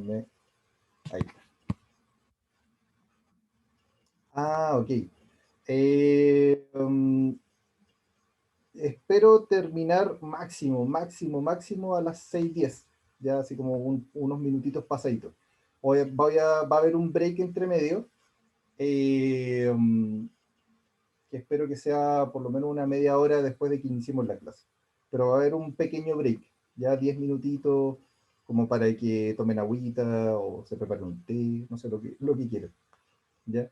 déjenme, ahí. Ah, ok. Espero terminar máximo a las 6:10, ya así como unos minutitos pasaditos. Va a haber un break entre medio, eh, um, que espero que sea por lo menos una media hora después de que iniciemos la clase. Pero va a haber un pequeño break, ya 10 minutitos, como para que tomen agüita o se preparen un té, no sé, lo que quieran, ¿ya?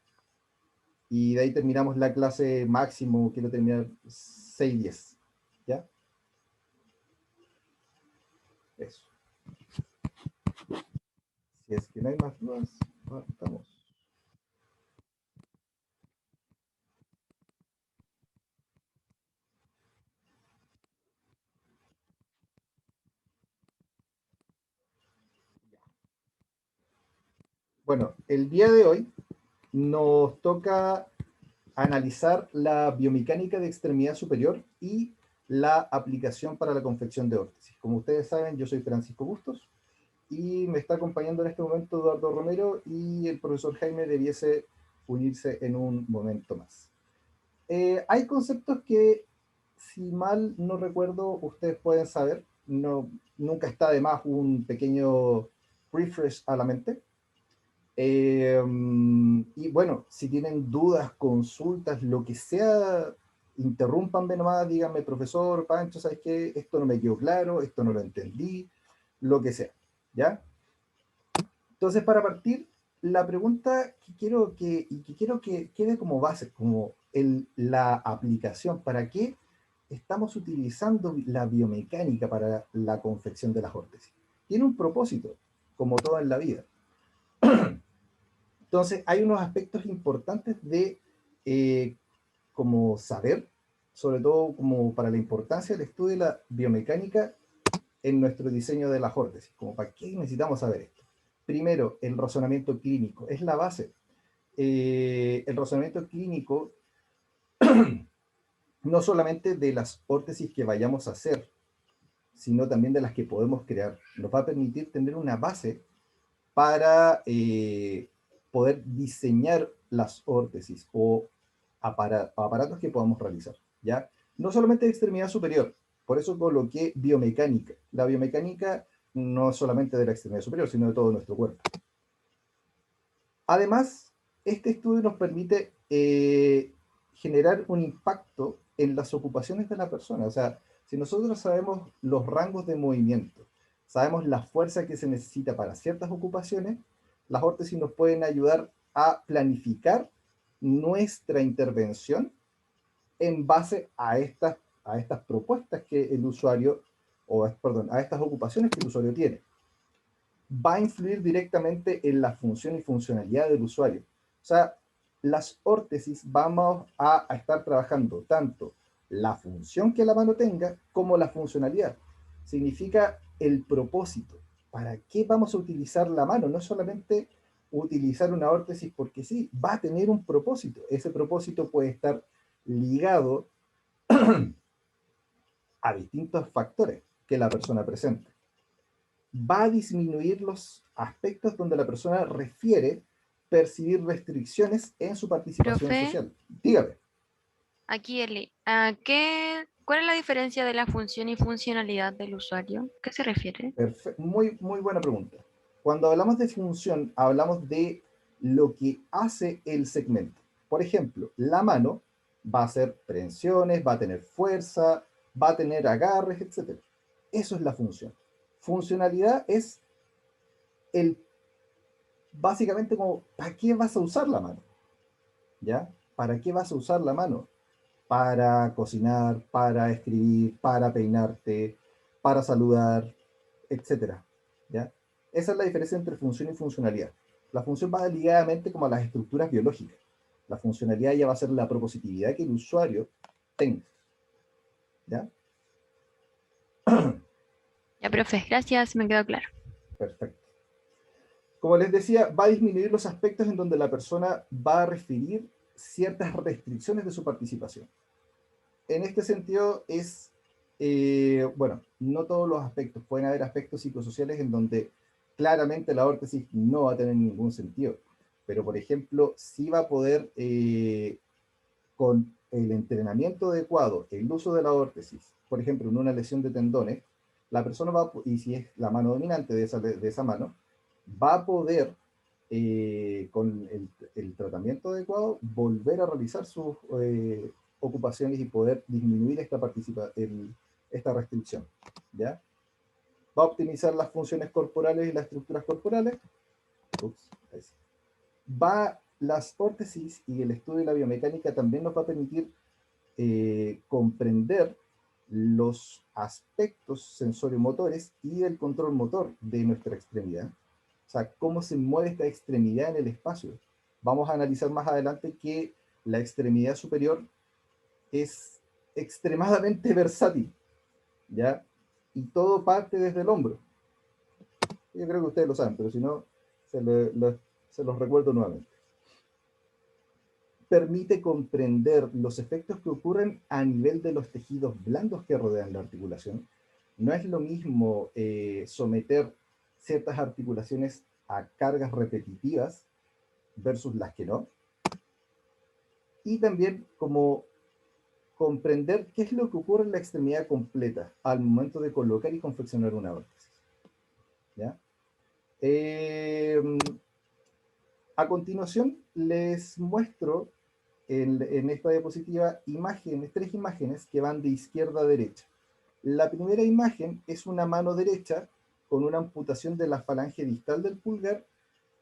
Y de ahí terminamos la clase máximo, quiero terminar 6:10, ¿ya? Eso. Si es que no hay más dudas, partamos. Bueno, el día de hoy nos toca analizar la biomecánica de extremidad superior y la aplicación para la confección de órtesis. Como ustedes saben, yo soy Francisco Bustos y me está acompañando en este momento Eduardo Romero y el profesor Jaime debiese unirse en un momento más. Hay conceptos que, si mal no recuerdo, ustedes pueden saber. No, nunca está de más un pequeño refresh a la mente. Y bueno, si tienen dudas, consultas, lo que sea, interrúmpanme nomás, díganme, profesor, Pancho, ¿sabes qué? Esto no me quedó claro, esto no lo entendí, lo que sea, ¿ya? Entonces, para partir, la pregunta que quiero que quede como base, como la aplicación, ¿para qué estamos utilizando la biomecánica para la confección de las órtesis? Tiene un propósito, como todo en la vida. Entonces, hay unos aspectos importantes de eh, como saber, sobre todo como para la importancia del estudio de la biomecánica en nuestro diseño de las órtesis, como para qué necesitamos saber esto. Primero, el razonamiento clínico, es la base. El razonamiento clínico, no solamente de las órtesis que vayamos a hacer, sino también de las que podemos crear, nos va a permitir tener una base para poder diseñar las órtesis o aparatos que podamos realizar, ¿ya? No solamente de extremidad superior, por eso coloqué biomecánica. La biomecánica no es solamente de la extremidad superior, sino de todo nuestro cuerpo. Además, este estudio nos permite generar un impacto en las ocupaciones de la persona. O sea, si nosotros sabemos los rangos de movimiento, sabemos la fuerza que se necesita para ciertas ocupaciones, las órtesis nos pueden ayudar a planificar nuestra intervención en base a estas propuestas que el usuario, perdón, a estas ocupaciones que el usuario tiene. Va a influir directamente en la función y funcionalidad del usuario. O sea, las órtesis vamos a estar trabajando tanto la función que la mano tenga como la funcionalidad. Significa el propósito. ¿Para qué vamos a utilizar la mano? No solamente utilizar una órtesis porque sí, va a tener un propósito. Ese propósito puede estar ligado a distintos factores que la persona presenta. Va a disminuir los aspectos donde la persona refiere percibir restricciones en su participación Profe, social. Dígame. aquí Eli, ¿cuál es la diferencia de la función y funcionalidad del usuario? ¿Qué se refiere? Muy, muy buena pregunta. Cuando hablamos de función, hablamos de lo que hace el segmento. Por ejemplo, la mano va a hacer prehensiones, va a tener fuerza, va a tener agarres, etc. Eso es la función. Funcionalidad es el básicamente como, ¿para qué vas a usar la mano? ¿Ya? ¿Para qué vas a usar la mano? Para cocinar, para escribir, para peinarte, para saludar, etcétera, ¿ya? Esa es la diferencia entre función y funcionalidad. La función va ligadamente como a las estructuras biológicas. La funcionalidad ya va a ser la propositividad que el usuario tenga, ¿ya? Ya, profe, gracias, me quedó claro. Perfecto. Como les decía, va a disminuir los aspectos en donde la persona va a referir ciertas restricciones de su participación. En este sentido bueno, no todos los aspectos, pueden haber aspectos psicosociales en donde claramente la órtesis no va a tener ningún sentido, pero por ejemplo, sí va a poder, con el entrenamiento adecuado, el uso de la órtesis, por ejemplo, en una lesión de tendones, la persona va, y si es la mano dominante de esa mano, va a poder, con el tratamiento adecuado, volver a realizar sus ocupaciones y poder disminuir esta restricción, ¿ya? Va a optimizar las funciones corporales y las estructuras corporales. Ups, ahí sí. Las órtesis y el estudio de la biomecánica también nos va a permitir comprender los aspectos sensorio-motores y el control motor de nuestra extremidad. O sea, cómo se mueve esta extremidad en el espacio. Vamos a analizar más adelante que la extremidad superior es extremadamente versátil, ¿ya? Y todo parte desde el hombro. Yo creo que ustedes lo saben, pero si no, se los recuerdo nuevamente. Permite comprender los efectos que ocurren a nivel de los tejidos blandos que rodean la articulación. No es lo mismo someter ciertas articulaciones a cargas repetitivas versus las que no. Y también como comprender qué es lo que ocurre en la extremidad completa al momento de colocar y confeccionar una órtesis. ¿Ya? A continuación les muestro en esta diapositiva tres imágenes que van de izquierda a derecha. La primera imagen es una mano derecha con una amputación de la falange distal del pulgar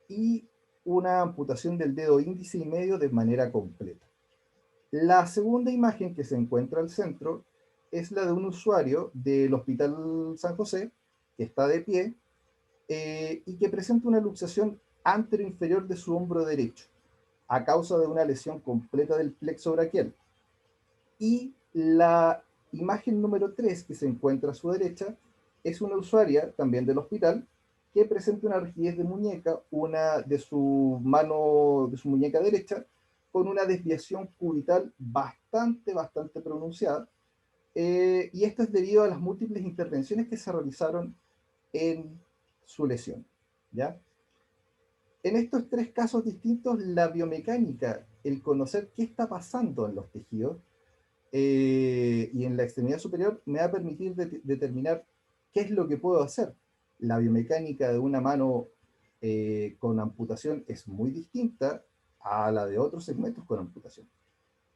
y una amputación del dedo índice y medio de manera completa. La segunda imagen que se encuentra al centro es la de un usuario del Hospital San José que está de pie y que presenta una luxación anteroinferior de su hombro derecho a causa de una lesión completa del plexo braquial. Y la imagen número 3 que se encuentra a su derecha es una usuaria también del hospital que presenta una rigidez de muñeca, una de su mano, de su muñeca derecha, con una desviación cubital bastante pronunciada. Y esto es debido a las múltiples intervenciones que se realizaron en su lesión, ¿ya? En estos tres casos distintos, la biomecánica, el conocer qué está pasando en los tejidos y en la extremidad superior, me va a permitir determinar qué es lo que puedo hacer. La biomecánica de una mano con amputación es muy distinta a la de otros segmentos con amputación.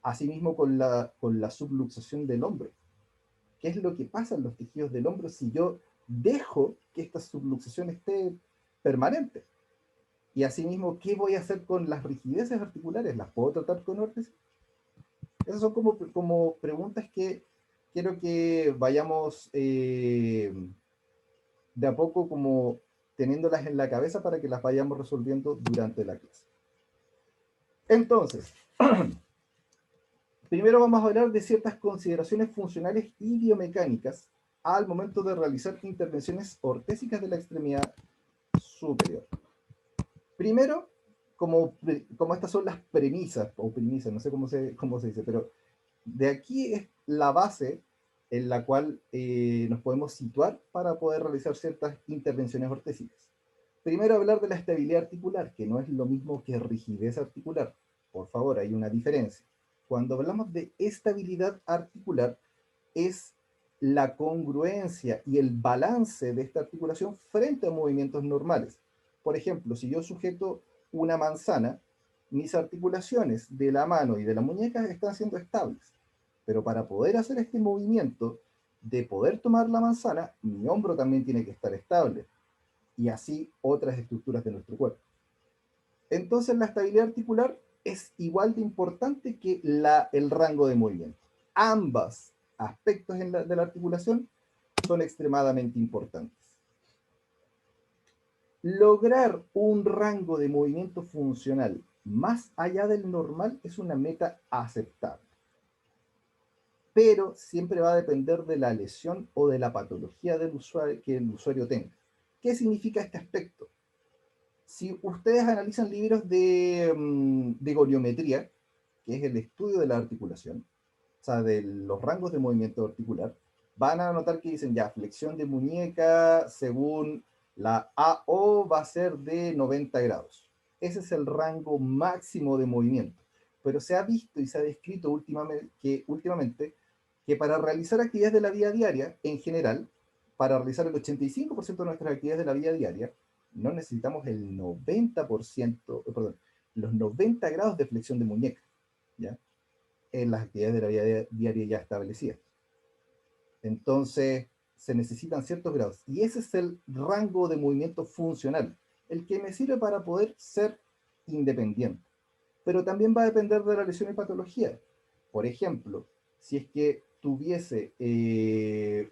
Asimismo con la subluxación del hombro. ¿Qué es lo que pasa en los tejidos del hombro si yo dejo que esta subluxación esté permanente? Y asimismo, ¿qué voy a hacer con las rigideces articulares? ¿Las puedo tratar con órtesis? Esas son como preguntas que quiero que vayamos de a poco como teniéndolas en la cabeza para que las vayamos resolviendo durante la clase. Entonces, primero vamos a hablar de ciertas consideraciones funcionales y biomecánicas al momento de realizar intervenciones ortésicas de la extremidad superior. Primero, como estas son las premisas, o premisas, no sé cómo se dice, pero de aquí es la base en la cual nos podemos situar para poder realizar ciertas intervenciones ortésicas. Primero, hablar de la estabilidad articular, que no es lo mismo que rigidez articular. Por favor, hay una diferencia. Cuando hablamos de estabilidad articular, es la congruencia y el balance de esta articulación frente a movimientos normales. Por ejemplo, si yo sujeto una manzana, mis articulaciones de la mano y de la muñeca están siendo estables. Pero para poder hacer este movimiento de poder tomar la manzana, mi hombro también tiene que estar estable. Y así otras estructuras de nuestro cuerpo. Entonces la estabilidad articular es igual de importante que el rango de movimiento. Ambos aspectos de la articulación son extremadamente importantes. Lograr un rango de movimiento funcional más allá del normal es una meta aceptable. Pero siempre va a depender de la lesión o de la patología del usuario, que el usuario tenga. ¿Qué significa este aspecto? Si ustedes analizan libros de goniometría, que es el estudio de la articulación, o sea, de los rangos de movimiento articular, van a notar que dicen ya flexión de muñeca según La AO va a ser de 90 grados. Ese es el rango máximo de movimiento. Pero se ha visto y se ha descrito últimamente que para realizar actividades de la vida diaria, en general, para realizar el 85% de nuestras actividades de la vida diaria, no necesitamos el 90%, perdón, los 90 grados de flexión de muñeca, ¿ya? En las actividades de la vida diaria ya establecidas. Entonces, se necesitan ciertos grados. Y ese es el rango de movimiento funcional, el que me sirve para poder ser independiente. Pero también va a depender de la lesión y patología. Por ejemplo, si es que tuviese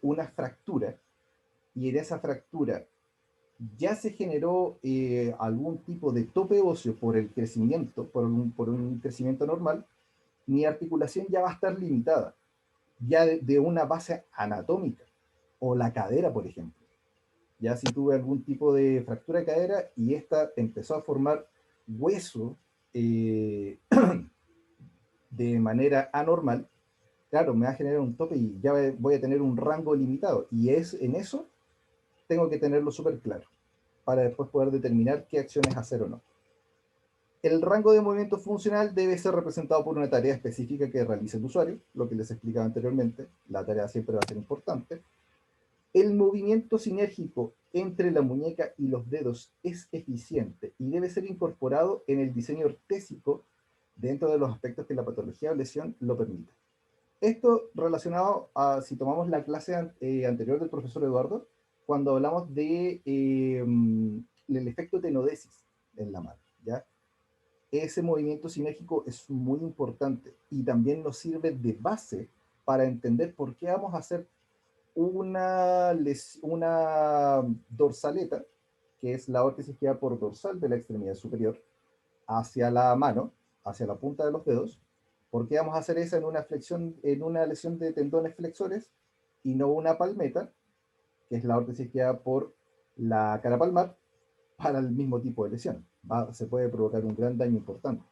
una fractura y en esa fractura ya se generó algún tipo de tope óseo por el crecimiento, por un crecimiento normal, mi articulación ya va a estar limitada, ya de una base anatómica, o la cadera, por ejemplo. Ya si tuve algún tipo de fractura de cadera y esta empezó a formar hueso eh, de manera anormal, claro, me va a generar un tope y ya voy a tener un rango limitado. Y en eso tengo que tenerlo súper claro para después poder determinar qué acciones hacer o no. El rango de movimiento funcional debe ser representado por una tarea específica que realice el usuario, lo que les explicaba anteriormente. La tarea siempre va a ser importante. El movimiento sinérgico entre la muñeca y los dedos es eficiente y debe ser incorporado en el diseño ortésico dentro de los aspectos que la patología o lesión lo permita. Esto relacionado a, si tomamos la clase anterior del profesor Eduardo, cuando hablamos de el efecto tenodesis en la mano, ¿ya? Ese movimiento sinérgico es muy importante y también nos sirve de base para entender por qué vamos a hacer una dorsaleta, que es la órtesis que va por dorsal de la extremidad superior, hacia la mano, hacia la punta de los dedos. ¿Por qué vamos a hacer esa en una flexión, en una lesión de tendones flexores y no una palmeta, que es la órtesis que va por la cara palmar, para el mismo tipo de lesión? Se puede provocar un gran daño importante.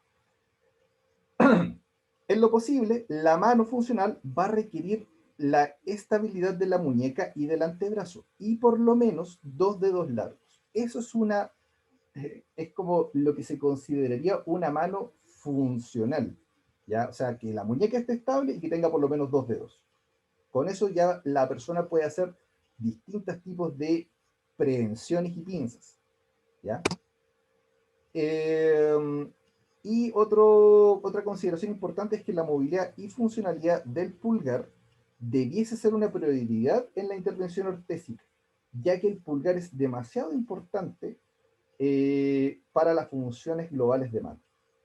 En lo posible, la mano funcional va a requerir la estabilidad de la muñeca y del antebrazo, y por lo menos 2 dedos largos. Eso es como lo que se consideraría una mano funcional, ¿ya? O sea, que la muñeca esté estable y que tenga por lo menos 2 dedos. Con eso ya la persona puede hacer distintos tipos de prevenciones y pinzas, ¿ya? Y otra consideración importante es que la movilidad y funcionalidad del pulgar debiese ser una prioridad en la intervención ortésica, ya que el pulgar es demasiado importante para las funciones globales de mano.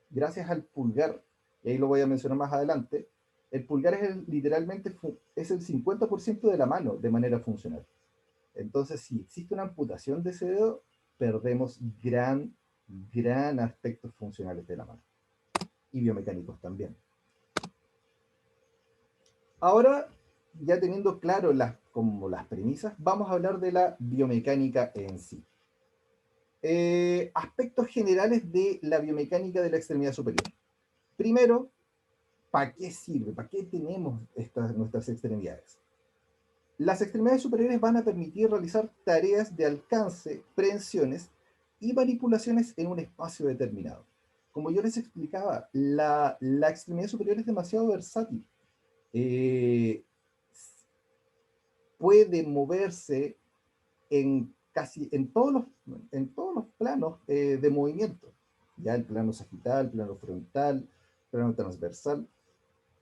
Gracias al pulgar, y ahí lo voy a mencionar más adelante, el pulgar literalmente es el 50% de la mano de manera funcional. Entonces, si existe una amputación de ese dedo, perdemos gran aspectos funcionales de la mano y biomecánicos también. Ahora, ya teniendo claro como las premisas, vamos a hablar de la biomecánica en sí. Aspectos generales de la biomecánica de la extremidad superior. Primero, ¿para qué sirve? ¿Para qué tenemos nuestras extremidades? Las extremidades superiores van a permitir realizar tareas de alcance, prehensiones y manipulaciones en un espacio determinado. Como yo les explicaba, la extremidad superior es demasiado versátil. Eh, Puede moverse en todos los planos de movimiento. Ya el plano sagital, plano frontal, plano transversal.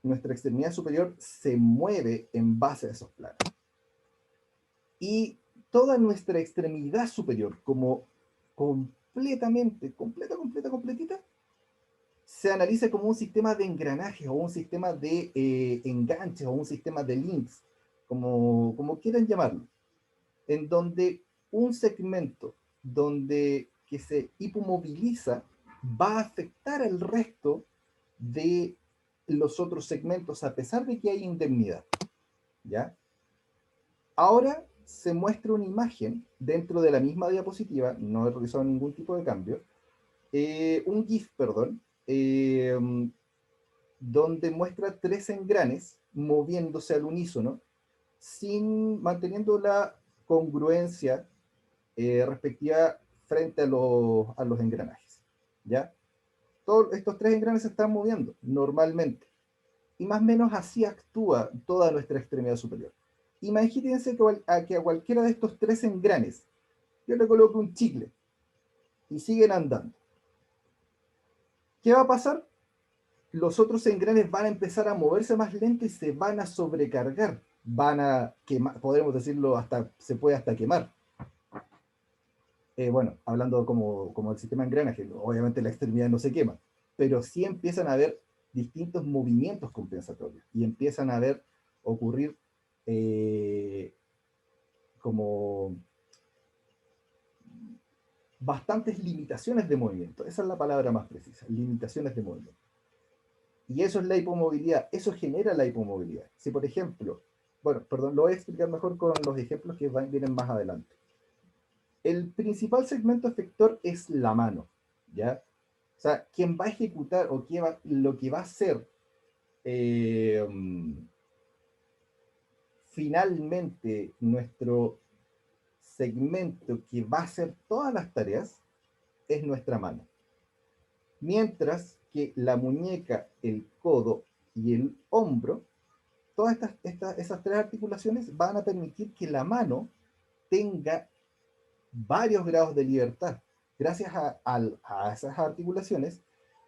Nuestra extremidad superior se mueve en base a esos planos. Y toda nuestra extremidad superior, como completita, se analiza como un sistema de engranajes o un sistema de enganches o un sistema de links, como quieran llamarlo, en donde un segmento que se hipomoviliza va a afectar al resto de los otros segmentos a pesar de que hay indemnidad, ¿ya? Ahora se muestra una imagen dentro de la misma diapositiva, no he realizado ningún tipo de cambio, un GIF, perdón, donde muestra 3 engranes moviéndose al unísono, manteniendo la congruencia respectiva frente a los engranajes, ¿ya? Todos estos tres engranes se están moviendo normalmente. Y más o menos así actúa toda nuestra extremidad superior. Imagínense que a cualquiera de estos tres engranes yo le coloco un chicle y siguen andando. ¿Qué va a pasar? Los otros engranes van a empezar a moverse más lento y se van a sobrecargar. Van a quemar, podemos decirlo, hasta se puede hasta quemar. Bueno, hablando como el sistema de engranaje, obviamente la extremidad no se quema, pero sí empiezan a haber distintos movimientos compensatorios y empiezan a ocurrir como bastantes limitaciones de movimiento. Esa es la palabra más precisa, limitaciones de movimiento. Y eso es la hipomovilidad, eso genera la hipomovilidad. Si por ejemplo, bueno, perdón, lo voy a explicar mejor con los ejemplos que vienen más adelante. El principal segmento efector es la mano, ¿ya? O sea, quien va a ejecutar o lo que va a hacer eh, finalmente nuestro segmento que va a hacer todas las tareas es nuestra mano. Mientras que la muñeca, el codo y el hombro, todas esas tres articulaciones van a permitir que la mano tenga varios grados de libertad. Gracias a esas articulaciones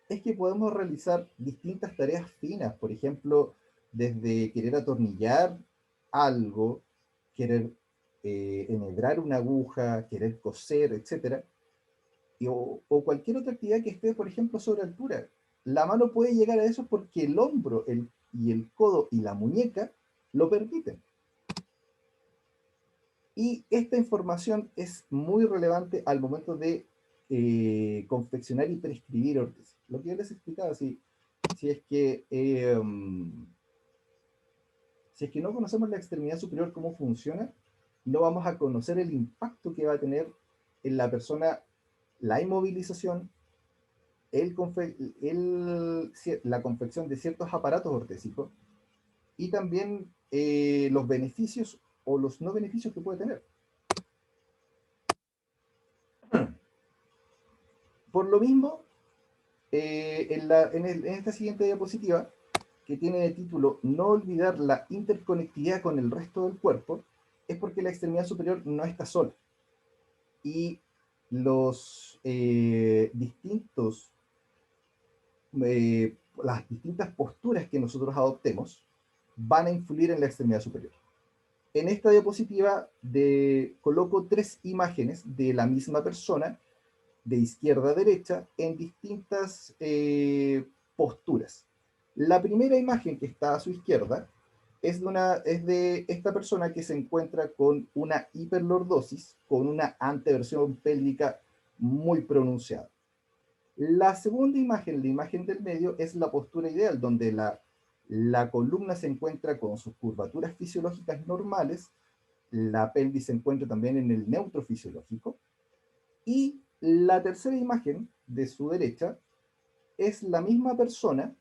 es que podemos realizar distintas tareas finas, por ejemplo, desde querer atornillar algo, querer enhebrar una aguja, querer coser, etcétera, o cualquier otra actividad que esté, por ejemplo, sobre altura. La mano puede llegar a eso porque el hombro y el codo y la muñeca lo permiten. Y esta información es muy relevante al momento de confeccionar y prescribir órtesis. Lo que yo les explicaba, si es que si es que no conocemos la extremidad superior, cómo funciona, no vamos a conocer el impacto que va a tener en la persona la inmovilización, la confección de ciertos aparatos ortésicos y también los beneficios o los no beneficios que puede tener. Por lo mismo, en esta siguiente diapositiva, que tiene de título No olvidar la interconectividad con el resto del cuerpo, es porque la extremidad superior no está sola. Y las distintas posturas que nosotros adoptemos van a influir en la extremidad superior. En esta diapositiva coloco tres imágenes de la misma persona, de izquierda a derecha, en distintas posturas. La primera imagen que está a su izquierda es de esta persona que se encuentra con una hiperlordosis, con una anteversión pélvica muy pronunciada. La segunda imagen, la imagen del medio, es la postura ideal, donde la columna se encuentra con sus curvaturas fisiológicas normales, la pelvis se encuentra también en el neutro fisiológico, y la tercera imagen de su derecha es la misma persona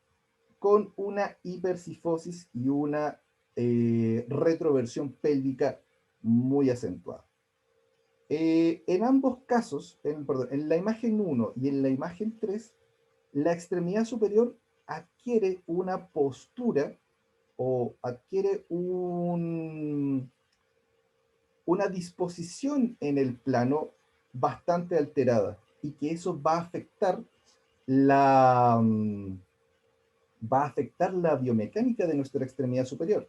con una hipersifosis y una retroversión pélvica muy acentuada. En ambos casos, en la imagen 1 y en la imagen 3, la extremidad superior adquiere una postura o adquiere una disposición en el plano bastante alterada y que eso la, mm, va a afectar la biomecánica de nuestra extremidad superior.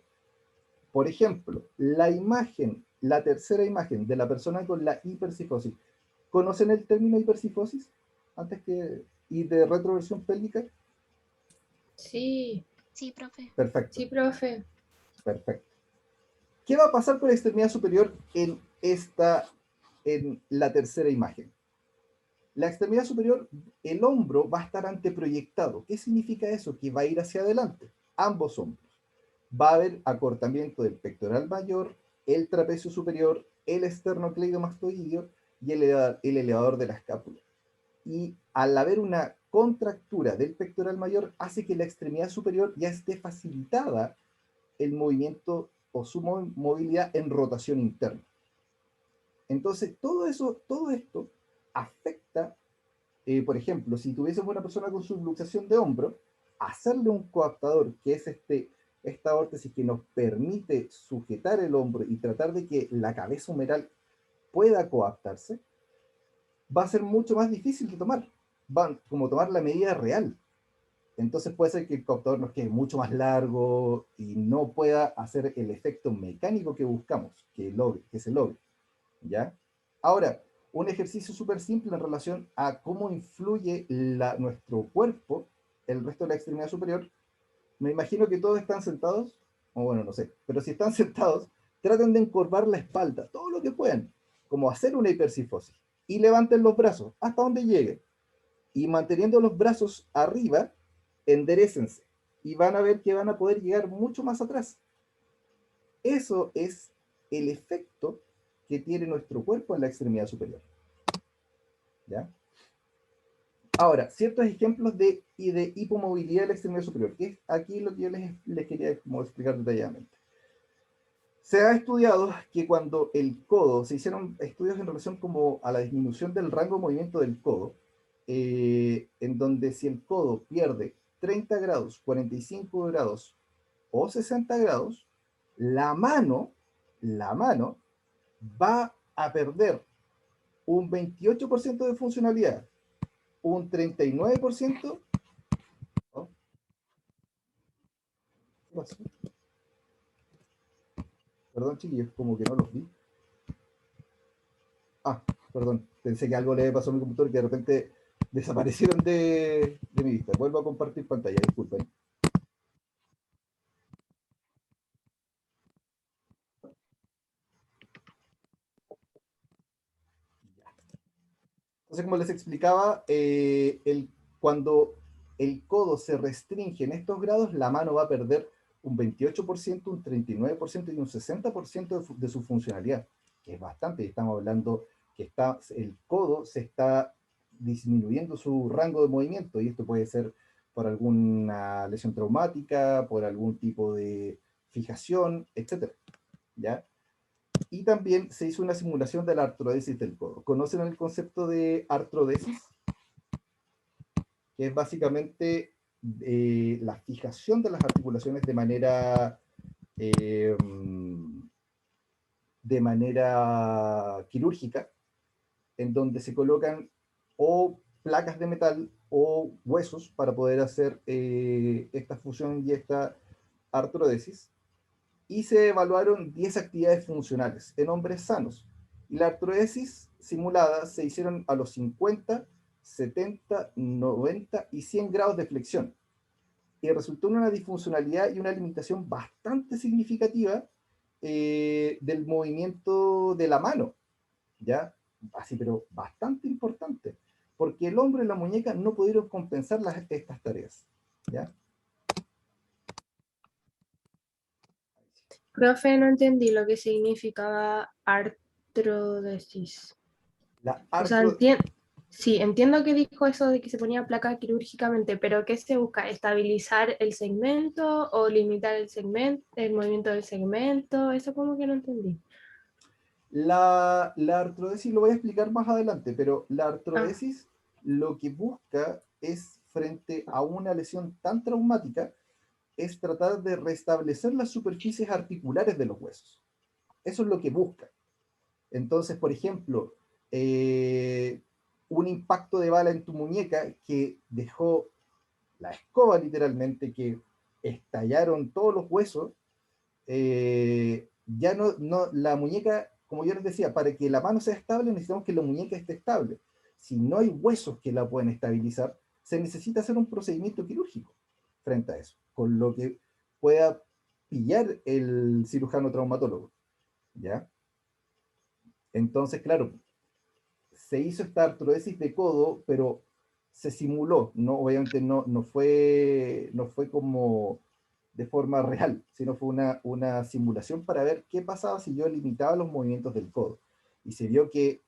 Por ejemplo, la tercera imagen de la persona con la hipersifosis. ¿Conocen el término hipersifosis? Y de retroversión pélvica. Sí, Sí, profe. Perfecto, sí, profe. perfecto. ¿Qué va a pasar con la extremidad superior en la tercera imagen? La extremidad superior, el hombro va a estar anteproyectado. ¿Qué significa eso? Que va a ir hacia adelante, ambos hombros. Va a haber acortamiento del pectoral mayor, el trapecio superior, el esternocleidomastoideo y el elevador de la escápula. Y al haber una contractura del pectoral mayor, hace que la extremidad superior ya esté facilitada el movimiento o su movilidad en rotación interna. Entonces, todo esto afecta, por ejemplo, si tuviésemos una persona con subluxación de hombro, hacerle un coaptador, que es esta órtesis que nos permite sujetar el hombro y tratar de que la cabeza humeral pueda coaptarse, va a ser mucho más difícil de tomar. Va como tomar la medida real. Entonces puede ser que el coaptador nos quede mucho más largo y no pueda hacer el efecto mecánico que buscamos, que se logre. ¿Ya? Ahora, un ejercicio súper simple en relación a cómo influye nuestro cuerpo, el resto de la extremidad superior. Me imagino que todos están sentados, o bueno, no sé, pero si están sentados, traten de encorvar la espalda, todo lo que puedan, como hacer una hipercifosis. Y levanten los brazos hasta donde lleguen. Y manteniendo los brazos arriba, enderécense. Y van a ver que van a poder llegar mucho más atrás. Eso es el efecto que tiene nuestro cuerpo en la extremidad superior. ¿Ya? Ahora, ciertos ejemplos de hipomovilidad de la extremidad superior, que es aquí lo que yo les quería como explicar detalladamente. Se ha estudiado que cuando el codo, se hicieron estudios en relación como a la disminución del rango de movimiento del codo, en donde si el codo pierde 30 grados, 45 grados o 60 grados, la mano va a perder un 28% de funcionalidad, un 39%. ¿No? ¿Qué pasó? Perdón, chiquillos, como que no los vi. Ah, perdón, pensé que algo le pasó a mi computador que de repente desaparecieron de mi vista. Vuelvo a compartir pantalla, disculpen. Entonces, como les explicaba, cuando el codo se restringe en estos grados, la mano va a perder un 28%, un 39% y un 60% de su funcionalidad, que es bastante. Y estamos hablando que el codo se está disminuyendo su rango de movimiento, y esto puede ser por alguna lesión traumática, por algún tipo de fijación, etcétera, ¿ya? Y también se hizo una simulación de la artrodesis del codo. ¿Conocen el concepto de artrodesis? Que es básicamente la fijación de las articulaciones eh, de manera quirúrgica, en donde se colocan o placas de metal o huesos para poder hacer esta fusión y esta artrodesis. Y se evaluaron 10 actividades funcionales en hombres sanos. Y la artrodesis simulada se hicieron a los 50, 70, 90 y 100 grados de flexión. Y resultó en una disfuncionalidad y una limitación bastante significativa del movimiento de la mano, ¿ya? Así, pero bastante importante, porque el hombro y la muñeca no pudieron compensar estas tareas, ¿ya? Profe, no entendí lo que significaba artrodesis. La O sea, artro sí, entiendo que dijo eso de que se ponía placa quirúrgicamente, pero ¿qué se busca? ¿Estabilizar el segmento o limitar el segmento, el movimiento del segmento? Eso como que no entendí. La artrodesis lo voy a explicar más adelante, pero la Ah, artrodesis lo que busca es, frente a una lesión tan traumática, es tratar de restablecer las superficies articulares de los huesos. Eso es lo que busca. Entonces, por ejemplo, un impacto de bala en tu muñeca que dejó la escoba literalmente, que estallaron todos los huesos, ya la muñeca, como yo les decía, para que la mano sea estable necesitamos que la muñeca esté estable. Si no hay huesos que la pueden estabilizar, se necesita hacer un procedimiento quirúrgico frente a eso, con lo que pueda pillar el cirujano traumatólogo, ¿ya? Entonces, claro, se hizo esta artrodesis de codo, pero se simuló, ¿no? Obviamente no fue como de forma real, sino fue una simulación para ver qué pasaba si yo limitaba los movimientos del codo. Y se vio que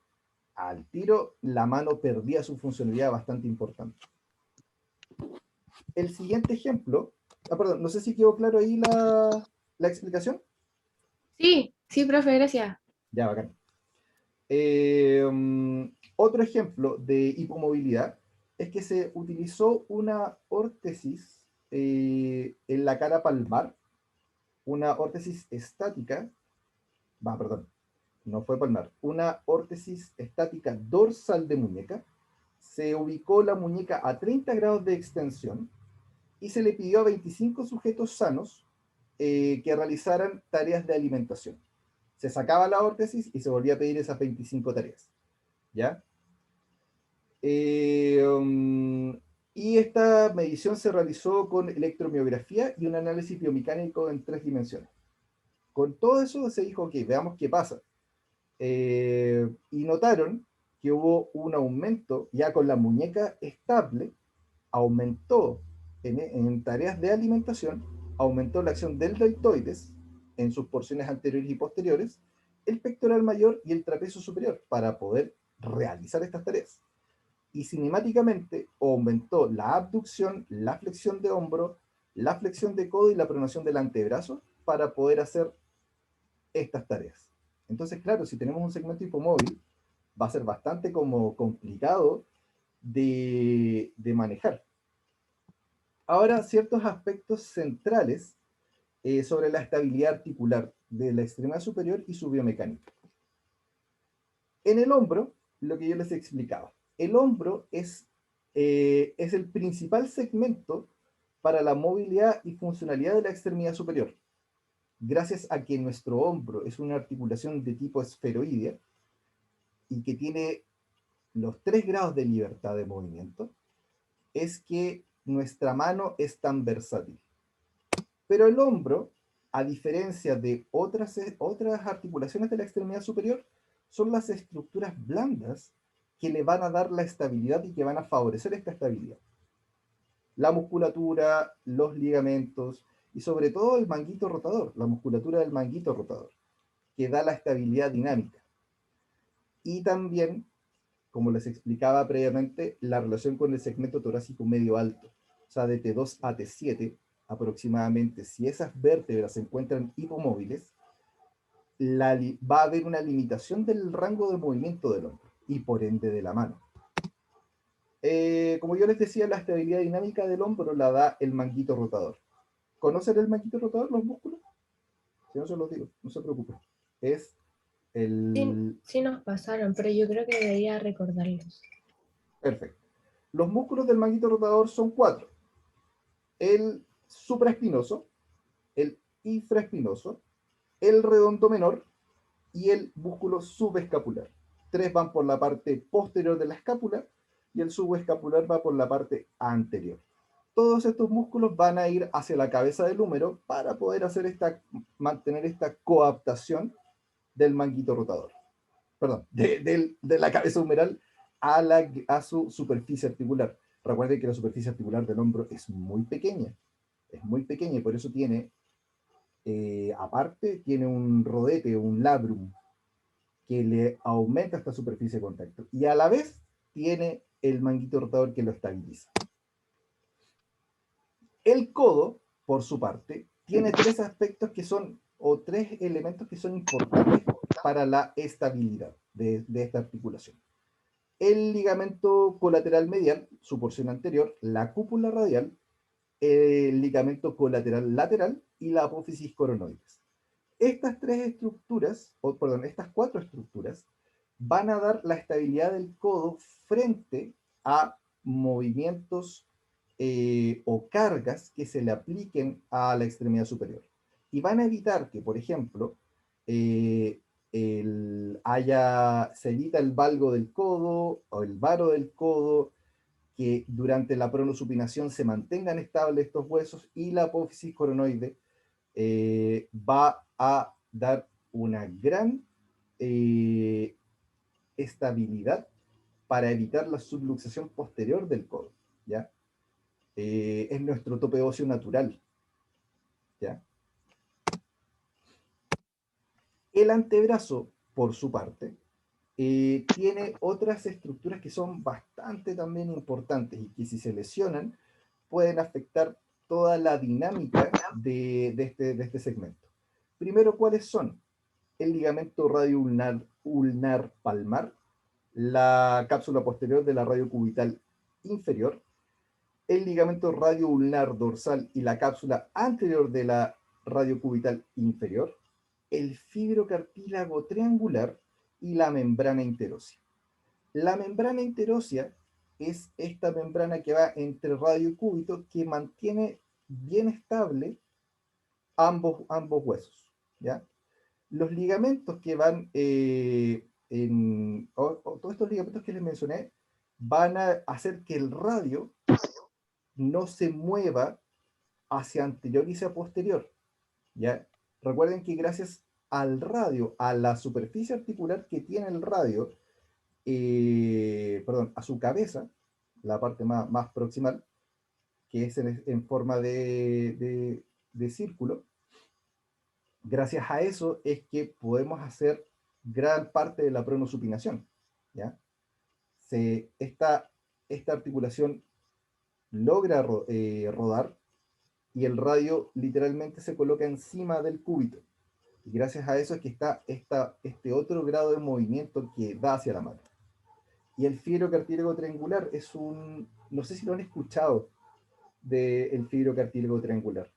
al tiro la mano perdía su funcionalidad bastante importante. El siguiente ejemplo, perdón, no sé si quedó claro ahí la explicación. sí, sí, profe, gracias. Ya, bacán. Otro ejemplo de hipomovilidad es que se utilizó una órtesis en la cara palmar, una órtesis estática, perdón, no fue palmar, una órtesis estática dorsal de muñeca. Se ubicó la muñeca a 30 grados de extensión y se le pidió a 25 sujetos sanos que realizaran tareas de alimentación. Se sacaba la órtesis y se volvía a pedir esas 25 tareas. ¿Ya? Y esta medición se realizó con electromiografía y un análisis biomecánico en 3 dimensiones. Con todo eso se dijo, ok, veamos qué pasa. Y notaron que hubo un aumento, ya con la muñeca estable, aumentó en tareas de alimentación, aumentó la acción del deltoides en sus porciones anteriores y posteriores, el pectoral mayor y el trapecio superior para poder realizar estas tareas. Y cinemáticamente aumentó la abducción, la flexión de hombro, la flexión de codo y la pronación del antebrazo para poder hacer estas tareas. Entonces, claro, si tenemos un segmento hipomóvil, va a ser bastante como complicado de manejar. Ahora, ciertos aspectos centrales sobre la estabilidad articular de la extremidad superior y su biomecánica. En el hombro, lo que yo les explicaba, el hombro es el principal segmento para la movilidad y funcionalidad de la extremidad superior. Gracias a que nuestro hombro es una articulación de tipo esferoidea y que tiene los 3 grados de libertad de movimiento, es que nuestra mano es tan versátil. Pero el hombro, a diferencia de otras articulaciones de la extremidad superior, son las estructuras blandas que le van a dar la estabilidad y que van a favorecer esta estabilidad. La musculatura, los ligamentos y sobre todo el manguito rotador, la musculatura del manguito rotador, que da la estabilidad dinámica. Y también, como les explicaba previamente, la relación con el segmento torácico medio alto, o sea, de T2 a T7 aproximadamente. Si esas vértebras se encuentran hipomóviles, va a haber una limitación del rango de movimiento del hombro y por ende de la mano. Como yo les decía, la estabilidad dinámica del hombro la da el manguito rotador. ¿Conocen el manguito rotador, los músculos? Si no se los digo, no se preocupen. Es el... Sí nos pasaron, pero yo creo que debería recordarlos. Perfecto. Los músculos del manguito rotador son 4. El supraespinoso, el infraespinoso, el redondo menor y el músculo subescapular. 3 van por la parte posterior de la escápula y el subescapular va por la parte anterior. Todos estos músculos van a ir hacia la cabeza del húmero para poder mantener esta coaptación del manguito rotador. Perdón, de la cabeza humeral a su superficie articular. Recuerden que la superficie articular del hombro es muy pequeña y por eso tiene, aparte, tiene un rodete, un labrum, que le aumenta esta superficie de contacto. Y a la vez tiene el manguito rotador que lo estabiliza. El codo, por su parte, tiene 3 aspectos que son, o 3 elementos que son importantes para la estabilidad de esta articulación. El ligamento colateral medial, su porción anterior, la cúpula radial, el ligamento colateral lateral y la apófisis coronoides. Estas 4 estructuras van a dar la estabilidad del codo frente a movimientos o cargas que se le apliquen a la extremidad superior. Y van a evitar que, por ejemplo, se evita el valgo del codo o el varo del codo, que durante la pronosupinación se mantengan estables estos huesos, y la apófisis coronoide va a dar una gran estabilidad para evitar la subluxación posterior del codo, ¿ya? Es nuestro tope óseo natural, ¿ya? El antebrazo, por su parte, tiene otras estructuras que son bastante también importantes y que si se lesionan pueden afectar toda la dinámica de este segmento. Primero, ¿cuáles son? el ligamento radio-ulnar palmar, la cápsula posterior de la radiocubital inferior, el ligamento radio-ulnar dorsal y la cápsula anterior de la radiocubital inferior, el fibrocartílago triangular y la membrana interósea. La membrana interósea es esta membrana que va entre radio y cúbito que mantiene bien estable ambos huesos, ¿ya? Los ligamentos que van todos estos ligamentos que les mencioné van a hacer que el radio no se mueva hacia anterior y hacia posterior, ¿ya? Recuerden que gracias al radio, a la superficie articular que tiene el radio, a su cabeza, la parte más proximal, que es en forma de círculo, gracias a eso es que podemos hacer gran parte de la pronosupinación, ¿ya? Esta articulación logra rodar y el radio literalmente se coloca encima del cúbito. Y gracias a eso es que está este otro grado de movimiento que da hacia la mano. Y el fibrocartílago triangular es no sé si lo han escuchado del fibrocartílago triangular.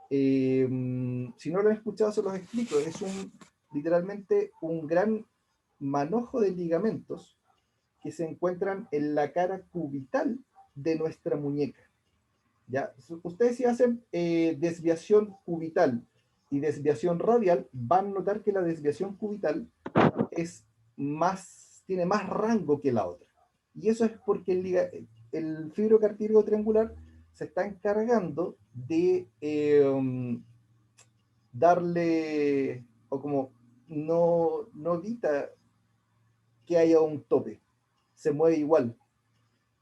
Si no lo han escuchado, se los explico. Es literalmente un gran manojo de ligamentos que se encuentran en la cara cubital de nuestra muñeca. ¿Ya? Ustedes si hacen desviación cubital y desviación radial, van a notar que la desviación cubital tiene más rango que la otra. Y eso es porque el fibrocartílago triangular se está encargando de darle, o como no evita que haya un tope, se mueve igual,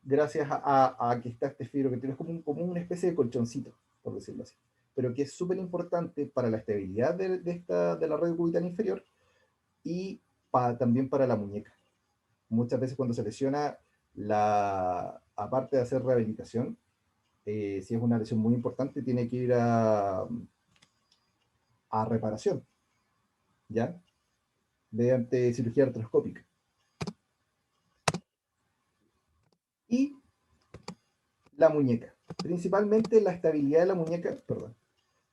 gracias a que está este fibrocartílago, es como una especie de colchoncito, por decirlo así, pero que es súper importante para la estabilidad de la red cubital inferior y también para la muñeca. Muchas veces cuando se lesiona, aparte de hacer rehabilitación, si es una lesión muy importante, tiene que ir a reparación, ¿ya? Mediante cirugía artroscópica. Y la muñeca. Principalmente la estabilidad de la muñeca,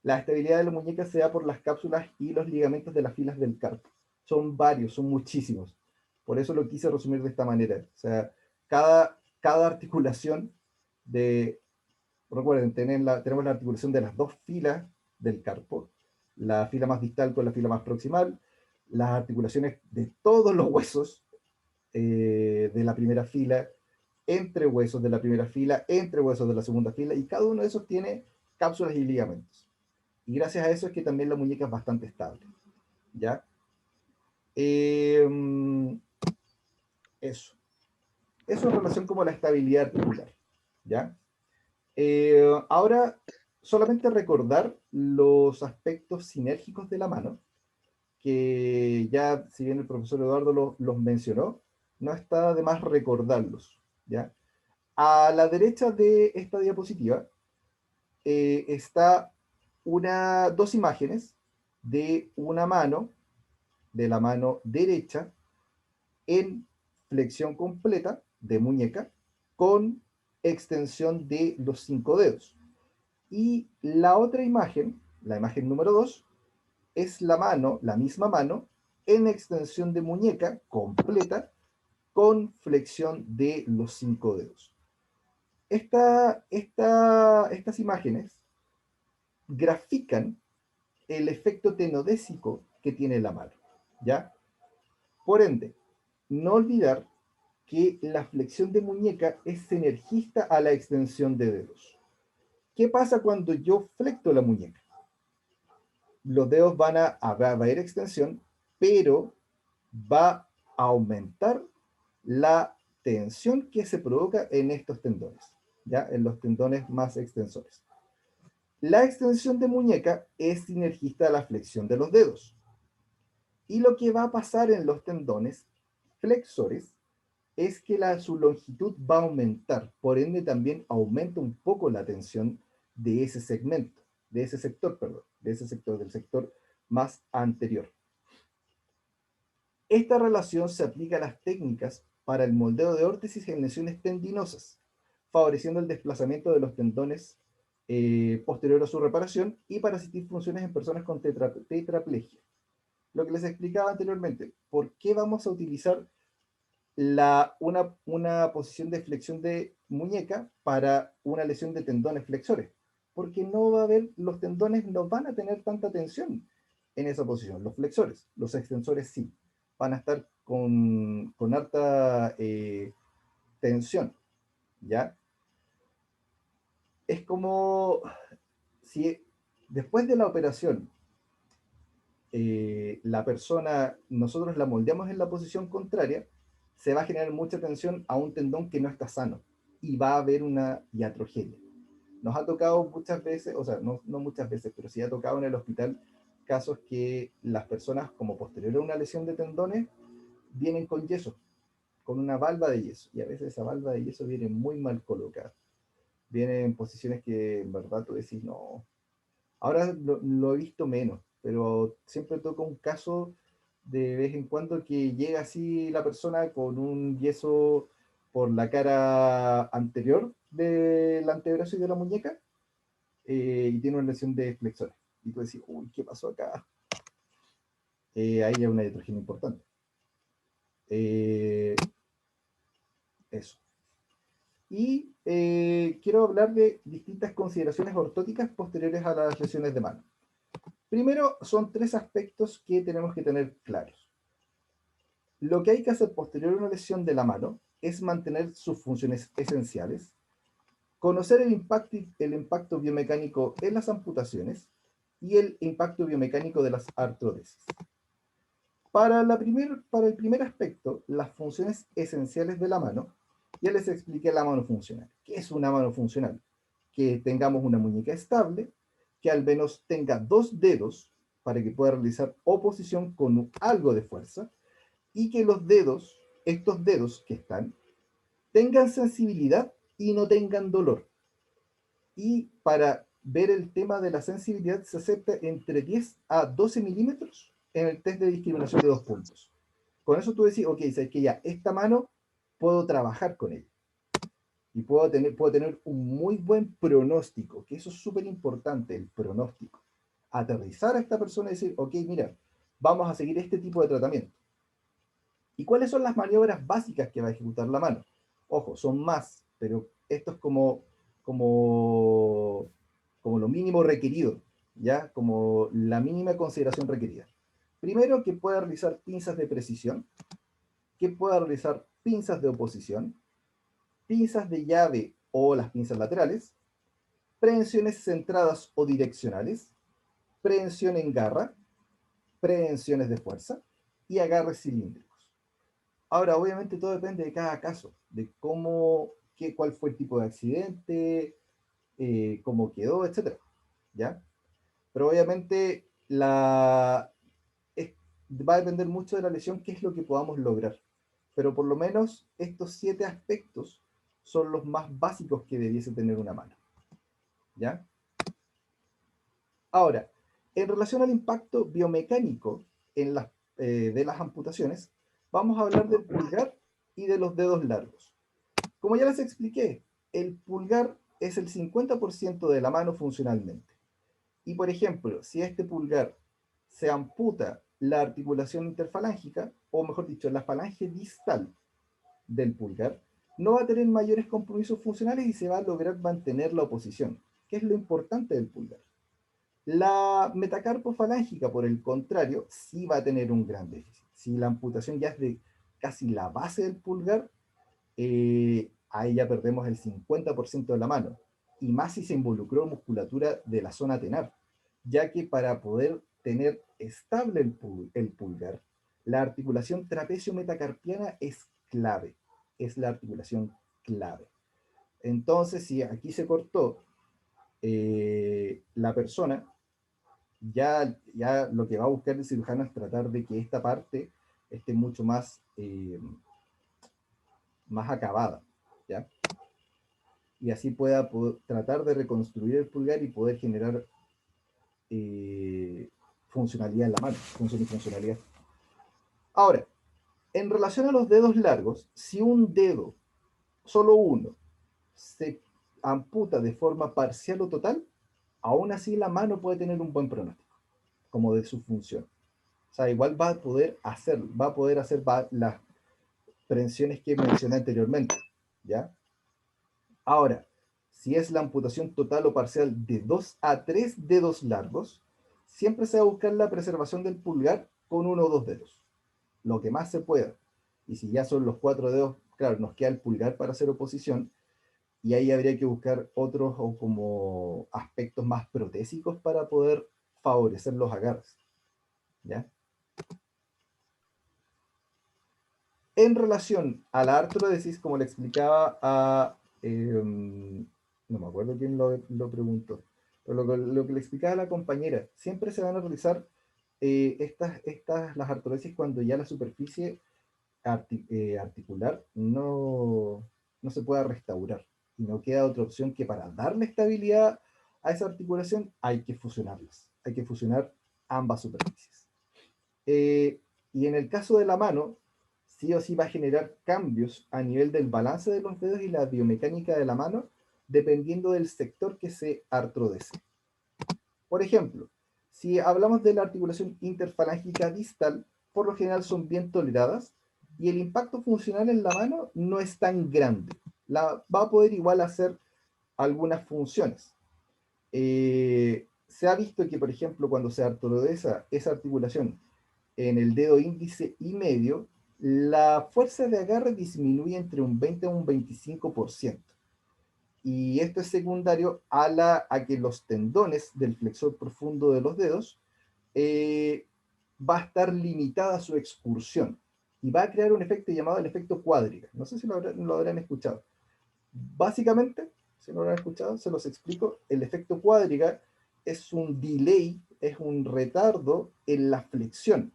la estabilidad de la muñeca se da por las cápsulas y los ligamentos de las filas del carpo. Son varios, son muchísimos. Por eso lo quise resumir de esta manera. O sea, cada articulación recuerden, tenemos la articulación de las dos filas del carpo, la fila más distal con la fila más proximal, las articulaciones de todos los huesos de la primera fila, entre huesos de la primera fila, entre huesos de la segunda fila, y cada uno de esos tiene cápsulas y ligamentos. Y gracias a eso es que también la muñeca es bastante estable, ¿ya? Eso en relación como a la estabilidad articular, ¿ya? Ahora, solamente recordar los aspectos sinérgicos de la mano, que ya, si bien el profesor Eduardo los mencionó, no está de más recordarlos, ¿ya? A la derecha de esta diapositiva está dos imágenes de una mano, de la mano derecha, en flexión completa de muñeca, con extensión de los 5 dedos. Y la otra imagen, la imagen número 2, es la misma mano, en extensión de muñeca completa, con flexión de los 5 dedos. Estas imágenes grafican el efecto tenodésico que tiene la mano, ¿ya? Por ende, no olvidar que la flexión de muñeca es sinergista a la extensión de dedos. ¿Qué pasa cuando yo flecto la muñeca? Los dedos va a haber extensión, pero va a aumentar la tensión que se provoca en estos tendones, ¿ya? En los tendones más extensores. La extensión de muñeca es sinergista a la flexión de los dedos. Y lo que va a pasar en los tendones flexores es que su longitud va a aumentar, por ende también aumenta un poco la tensión de ese segmento, del sector más anterior. Esta relación se aplica a las técnicas para el moldeo de órtesis en lesiones tendinosas, favoreciendo el desplazamiento de los tendones posterior a su reparación y para asistir funciones en personas con tetraplegia. Lo que les explicaba anteriormente, ¿por qué vamos a utilizar una posición de flexión de muñeca para una lesión de tendones flexores? Porque no va a haber, los tendones no van a tener tanta tensión en esa posición, los flexores, los extensores sí, van a estar con harta tensión, ¿ya? Es como si después de la operación la persona, nosotros la moldeamos en la posición contraria, se va a generar mucha tensión a un tendón que no está sano y va a haber una iatrogenia. Nos ha tocado muchas veces, o sea, no muchas veces, pero sí ha tocado en el hospital casos que las personas, como posterior a una lesión de tendones, vienen con yeso, con una valva de yeso, y a veces esa valva de yeso viene muy mal colocada. Viene en posiciones que en verdad tú decís, no. Ahora lo he visto menos, pero siempre toca un caso de vez en cuando que llega así la persona con un yeso por la cara anterior del antebrazo y de la muñeca, y tiene una lesión de flexores. Y tú decís, uy, ¿qué pasó acá? Ahí hay una heterogeneidad importante. Eh, eso. Y quiero hablar de distintas consideraciones ortóticas posteriores a las lesiones de mano. Primero, son tres aspectos que tenemos que tener claros. Lo que hay que hacer posterior a una lesión de la mano es mantener sus funciones esenciales, conocer el impacto biomecánico en las amputaciones y el impacto biomecánico de las artrodesis. Para el primer aspecto, las funciones esenciales de la mano, ya les expliqué la mano funcional. ¿Qué es una mano funcional? Que tengamos una muñeca estable, que al menos tenga dos dedos para que pueda realizar oposición con algo de fuerza, y que los dedos, estos dedos que están, tengan sensibilidad y no tengan dolor. Y para ver el tema de la sensibilidad se acepta entre 10 a 12 milímetros en el test de discriminación de 2 puntos. Con eso tú decís, ok, sabes que ya esta mano puedo trabajar con ella y puedo tener un muy buen pronóstico, que eso es súper importante, el pronóstico. Aterrizar a esta persona y decir, ok, mira, vamos a seguir este tipo de tratamiento. ¿Y cuáles son las maniobras básicas que va a ejecutar la mano? Ojo, son más, pero esto es como lo mínimo requerido, ¿ya? Como la mínima consideración requerida. Primero, que pueda realizar pinzas de precisión, que pueda realizar pinzas de oposición, pinzas de llave o las pinzas laterales, prehensiones centradas o direccionales, prehensión en garra, prehensiones de fuerza y agarres cilíndricos. Ahora, obviamente todo depende de cada caso, de cuál fue el tipo de accidente, cómo quedó, etcétera, ¿ya? Pero obviamente va a depender mucho de la lesión, qué es lo que podamos lograr. Pero por lo menos estos 7 aspectos son los más básicos que debiese tener una mano, ¿ya? Ahora, en relación al impacto biomecánico de las amputaciones, vamos a hablar del pulgar y de los dedos largos. Como ya les expliqué, el pulgar es el 50% de la mano funcionalmente. Y por ejemplo, si a este pulgar se amputa la articulación interfalángica, o mejor dicho, la falange distal del pulgar, no va a tener mayores compromisos funcionales y se va a lograr mantener la oposición, que es lo importante del pulgar. La metacarpofalángica, por el contrario, sí va a tener un gran déficit. Si la amputación ya es de casi la base del pulgar, ahí ya perdemos el 50% de la mano. Y más si se involucró musculatura de la zona tenar, ya que para poder tener estable el pulgar, la articulación trapecio-metacarpiana es clave, es la articulación clave. Entonces, si aquí se cortó la persona, ya lo que va a buscar el cirujano es tratar de que esta parte esté mucho más acabada, ¿ya? Y así pueda tratar de reconstruir el pulgar y poder generar funcionalidad en la mano, función y funcionalidad. Ahora, En relación a los dedos largos, si un dedo, solo uno, se amputa de forma parcial o total, aún así la mano puede tener un buen pronóstico, como de su función. O sea, igual va a poder hacer las prevenciones que mencioné anteriormente, ¿ya? Ahora, si es la amputación total o parcial de 2 a 3 dedos largos, siempre se va a buscar la preservación del pulgar con uno o dos dedos, lo que más se pueda. Y si ya son los 4 dedos, claro, nos queda el pulgar para hacer oposición, y ahí habría que buscar otros o como aspectos más protésicos para poder favorecer los agarres, ¿ya? En relación a la artrodesis, como le explicaba no me acuerdo quién lo preguntó, pero lo que le explicaba a la compañera, siempre se van a realizar las artrodesis cuando ya la superficie articular no se pueda restaurar. Y no queda otra opción que para darle estabilidad a esa articulación hay que fusionarlas. Hay que fusionar ambas superficies. Y en el caso de la mano, sí o sí va a generar cambios a nivel del balance de los dedos y la biomecánica de la mano, dependiendo del sector que se artrodece. Por ejemplo, si hablamos de la articulación interfalángica distal, por lo general son bien toleradas y el impacto funcional en la mano no es tan grande. Va a poder igual hacer algunas funciones. Se ha visto que, por ejemplo, cuando se artrodeza esa articulación en el dedo índice y medio, la fuerza de agarre disminuye entre un 20 a un 25%. Y esto es secundario a que los tendones del flexor profundo de los dedos va a estar limitada su excursión y va a crear un efecto llamado el efecto cuádriga. No sé si lo habrán escuchado. Básicamente, si no lo han escuchado, se los explico. El efecto cuádriga es un delay, es un retardo en la flexión.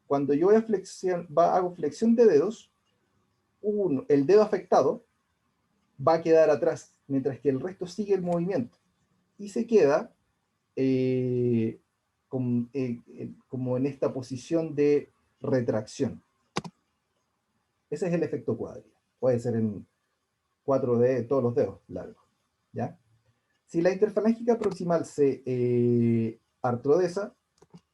Cuando yo hago flexión de dedos, el dedo afectado va a quedar atrás, mientras que el resto sigue el movimiento. Y se queda como en esta posición de retracción. Ese es el efecto cuádriga. Puede ser en 4D, todos los dedos largos, ¿ya? Si la interfalángica proximal se artrodeza,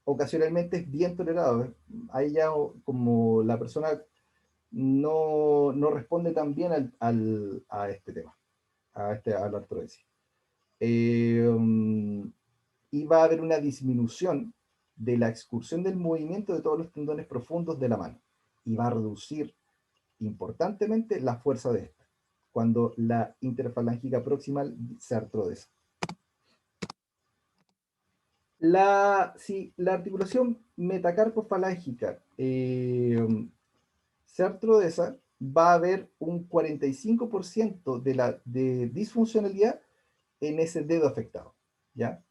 ocasionalmente es bien tolerado. Ahí ya como la persona no responde tan bien a este tema, a la artrodesis. Y va a haber una disminución de la excursión del movimiento de todos los tendones profundos de la mano. Y va a reducir importantemente la fuerza de esta, cuando la interfalángica proximal se artrodeza. Si la articulación metacarpofalángica se artrodeza, va a haber un 45% de disfuncionalidad en ese dedo afectado, ¿ya?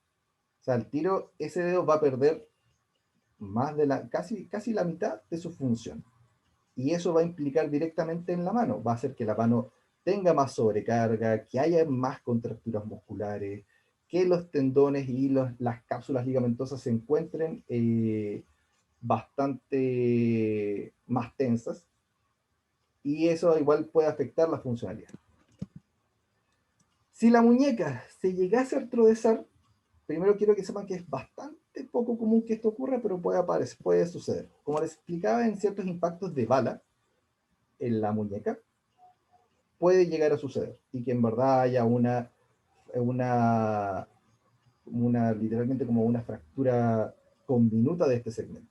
O sea, al tiro, ese dedo va a perder casi la mitad de su función. Y eso va a implicar directamente en la mano. Va a hacer que la mano tenga más sobrecarga, que haya más contracturas musculares, que los tendones y las cápsulas ligamentosas se encuentren bastante más tensas. Y eso igual puede afectar la funcionalidad. Si la muñeca se llegase a artrodezar, primero quiero que sepan que es bastante poco común que esto ocurra, pero puede suceder. Como les explicaba, en ciertos impactos de bala en la muñeca, puede llegar a suceder. Y que en verdad haya literalmente como una fractura conminuta de este segmento.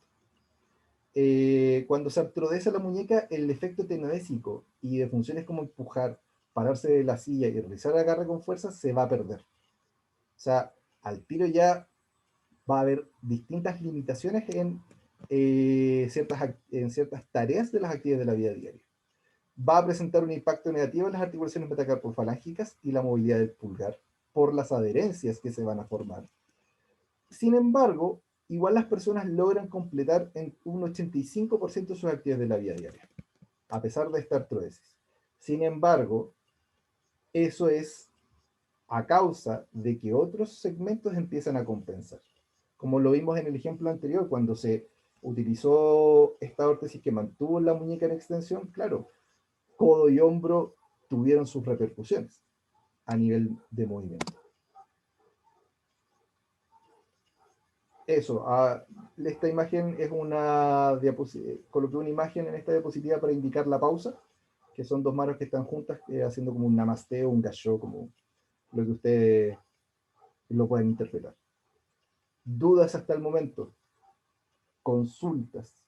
Cuando se artrodeza la muñeca, el efecto tenoésico y de funciones como empujar, pararse de la silla y realizar el agarre con fuerza se va a perder. O sea, al tiro ya va a haber distintas limitaciones en ciertas tareas de las actividades de la vida diaria. Va a presentar un impacto negativo en las articulaciones metacarpofalángicas y la movilidad del pulgar por las adherencias que se van a formar. Sin embargo, igual las personas logran completar en un 85% de sus actividades de la vida diaria, a pesar de esta artrodesis. Sin embargo, eso es a causa de que otros segmentos empiezan a compensar. Como lo vimos en el ejemplo anterior, cuando se utilizó esta órtesis que mantuvo la muñeca en extensión, claro, codo y hombro tuvieron sus repercusiones a nivel de movimiento. Eso, esta imagen es una diapositiva, coloqué una imagen en esta diapositiva para indicar la pausa, que son dos manos que están juntas haciendo como un namaste o un gassho, como lo que ustedes lo pueden interpretar. ¿Dudas hasta el momento? ¿Consultas?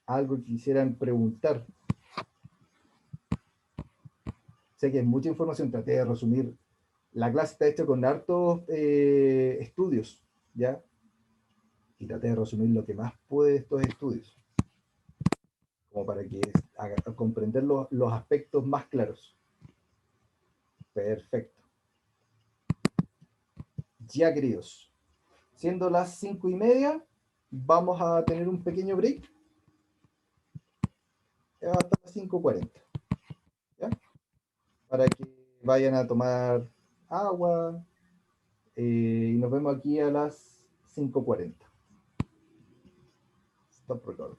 ¿Algo que quisieran preguntar? Sé que es mucha información, traté de resumir. La clase está hecha con hartos estudios, ¿ya? Y traté de resumir lo que más pude de estos estudios, como para que comprender los aspectos más claros. Perfecto. Ya, queridos, siendo las 5:30, vamos a tener un pequeño break hasta las 5:40, ¿ya? Para que vayan a tomar agua, y nos vemos aquí a las 5:40. Stop recording.